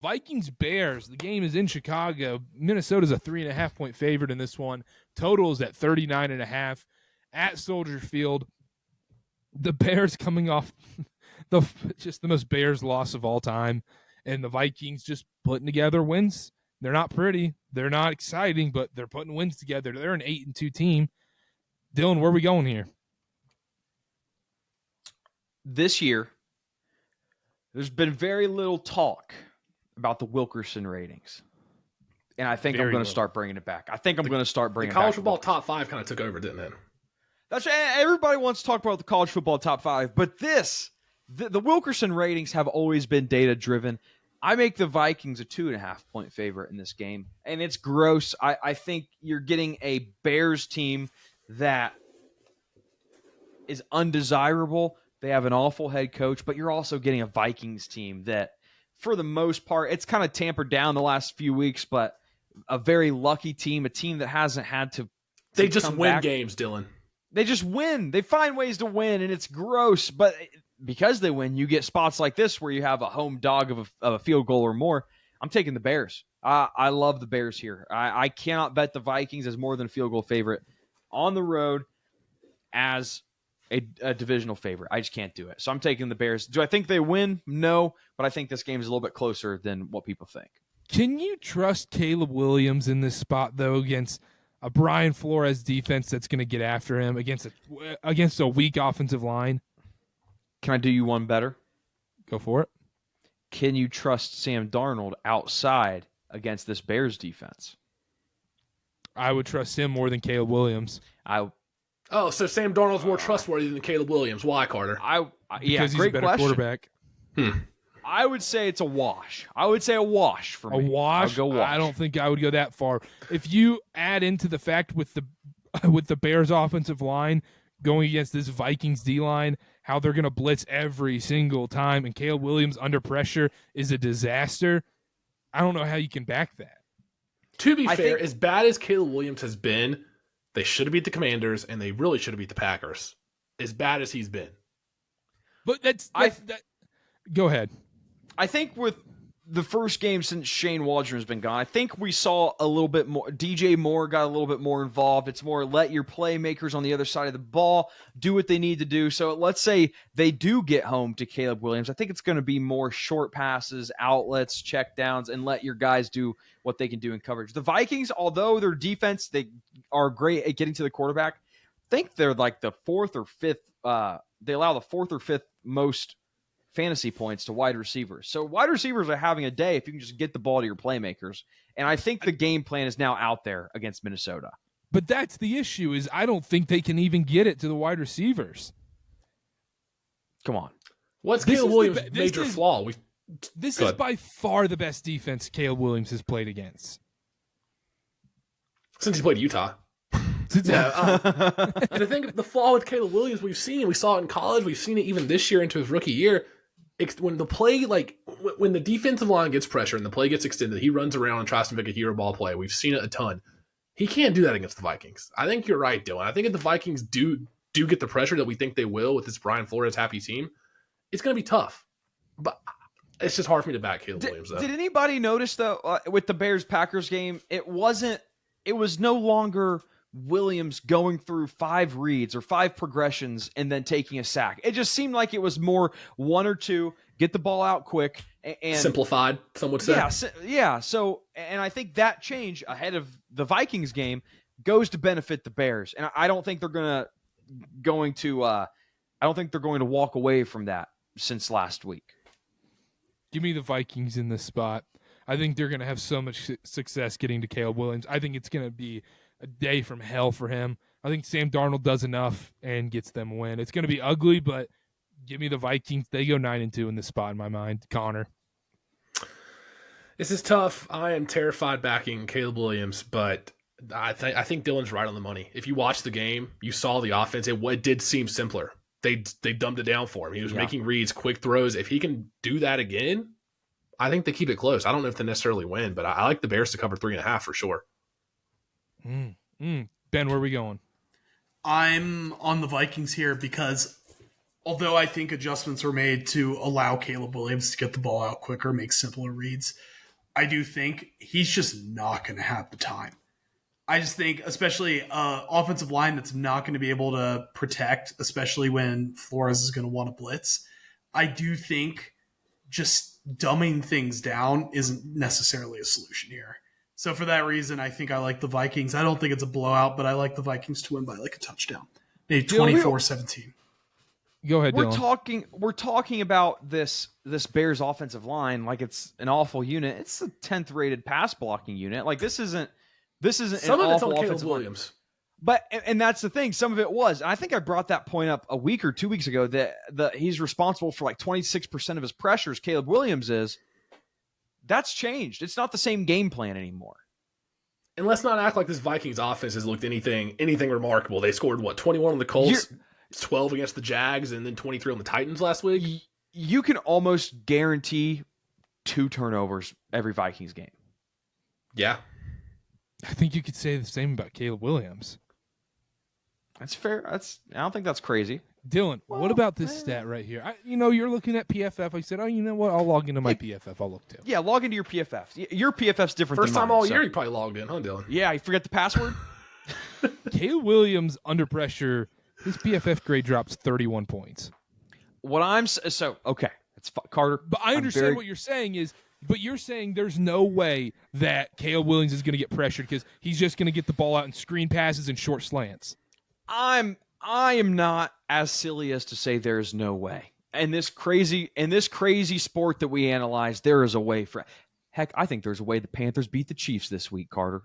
Vikings-Bears, the game is in Chicago. Minnesota's a 3.5-point favorite in this one. Total is at 39.5 at Soldier Field. The Bears coming off just the most Bears loss of all time, and the Vikings just putting together wins. They're not pretty. They're not exciting, but they're putting wins together. They're an 8-2 team. Dylan, where are we going here? This year, there's been very little talk about the Wilkerson ratings. And I think I'm going to start bringing it back. The college football top 5 kind of took over, didn't it? That's everybody wants to talk about the college football top 5, but the Wilkerson ratings have always been data driven. I make the Vikings a 2.5-point favorite in this game, and it's gross. I think you're getting a Bears team that is undesirable. They have an awful head coach, but you're also getting a Vikings team that, for the most part, it's kind of tampered down the last few weeks, but a very lucky team, a team that hasn't had to They just win games, Dylan. They just win. They find ways to win, and it's gross. But because they win, you get spots like this where you have a home dog of a field goal or more. I'm taking the Bears. I love the Bears here. I cannot bet the Vikings as more than a field goal favorite on the road as a divisional favorite. I just can't do it. So I'm taking the Bears. Do I think they win? No, but I think this game is a little bit closer than what people think. Can you trust Caleb Williams in this spot, though, against a Brian Flores defense that's going to get after him, against a weak offensive line? Can I do you one better? Go for it. Can you trust Sam Darnold outside against this Bears defense? I would trust him more than Caleb Williams. So Sam Darnold's more trustworthy than Caleb Williams. Why, Carter? Because he's a better quarterback. I would say it's a wash. I would say a wash for me. A wash? I'll go wash. I don't think I would go that far. If you add into the fact with the Bears offensive line going against this Vikings D-line, how they're going to blitz every single time, and Caleb Williams under pressure is a disaster, I don't know how you can back that. To be fair, as bad as Caleb Williams has been, they should have beat the Commanders, and they really should have beat the Packers. As bad as he's been. But go ahead. I think with the first game since Shane Waldron has been gone, I think we saw a little bit more. DJ Moore got a little bit more involved. It's more let your playmakers on the other side of the ball do what they need to do. So let's say they do get home to Caleb Williams. I think it's going to be more short passes, outlets, check downs, and let your guys do what they can do in coverage. The Vikings, although their defense, they are great at getting to the quarterback. I think they're like the fourth or fifth. They allow the fourth or fifth most fantasy points to wide receivers. So wide receivers are having a day if you can just get the ball to your playmakers. And I think the game plan is now out there against Minnesota. But that's the issue, is I don't think they can even get it to the wide receivers. Come on. What's Caleb Williams' major flaw? This is by far the best defense Caleb Williams has played against. Since he played Utah. Yeah, and I think the flaw with Caleb Williams we saw it in college, we've seen it even this year into his rookie year. When the play, when the defensive line gets pressure and the play gets extended, he runs around and tries to make a hero ball play. We've seen it a ton. He can't do that against the Vikings. I think you're right, Dylan. I think if the Vikings do get the pressure that we think they will with this Brian Flores happy team, it's going to be tough. But it's just hard for me to back Caleb Williams, though. Did anybody notice, though, with the Bears-Packers game, it was no longer Williams going through 5 reads or 5 progressions and then taking a sack. It just seemed like it was more 1 or 2, get the ball out quick. And simplified, some would say. Yeah. So, and I think that change ahead of the Vikings game goes to benefit the Bears. And I don't think they're going to walk away from that since last week. Give me the Vikings in this spot. I think they're going to have so much success getting to Caleb Williams. I think it's going to be a day from hell for him. I think Sam Darnold does enough and gets them a win. It's going to be ugly, but give me the Vikings. They go 9-2 in this spot in my mind. Connor. This is tough. I am terrified backing Caleb Williams, but I think Dylan's right on the money. If you watch the game, you saw the offense. It did seem simpler. They dumbed it down for him. He was making reads, quick throws. If he can do that again, I think they keep it close. I don't know if they necessarily win, but I like the Bears to cover 3.5 for sure. Ben, where are we going? I'm on the Vikings here because although I think adjustments were made to allow Caleb Williams to get the ball out quicker, make simpler reads, I do think he's just not going to have the time. I just think, especially offensive line that's not going to be able to protect, especially when Flores is going to want to blitz. I do think just dumbing things down isn't necessarily a solution here. So for that reason, I think I like the Vikings. I don't think it's a blowout, but I like the Vikings to win by like a touchdown. Maybe 24-17. Go ahead, Dylan. We're talking about this Bears offensive line like it's an awful unit. It's a 10th rated pass blocking unit. Like this isn't some an of it's awful on Caleb offensive line. Williams. But and that's the thing. Some of it was. And I think I brought that point up a week or 2 weeks ago that he's responsible for like 26% of his pressures. Caleb Williams is. That's changed. It's not the same game plan anymore. And let's not act like this Vikings offense has looked anything remarkable. They scored 21 on the Colts, 12 against the Jags, and then 23 on the Titans last week. You can almost guarantee 2 turnovers every Vikings game. Yeah. I think you could say the same about Caleb Williams. That's fair. I don't think that's crazy. Dylan, what about this stat right here? You're looking at PFF. I said, you know what? I'll log into my PFF. I'll look too. Yeah, log into your PFF. Your PFF's different First than time mine, all year you probably logged in, huh, Dylan? Yeah, you forget the password? Caleb Williams under pressure, his PFF grade drops 31 points. Okay. It's Karter. But I understand what you're saying is, but you're saying there's no way that Caleb Williams is going to get pressured because he's just going to get the ball out in screen passes and short slants. I am not as silly as to say there's no way. In this crazy sport that we analyze, there is a way for. Heck, I think there's a way the Panthers beat the Chiefs this week, Karter.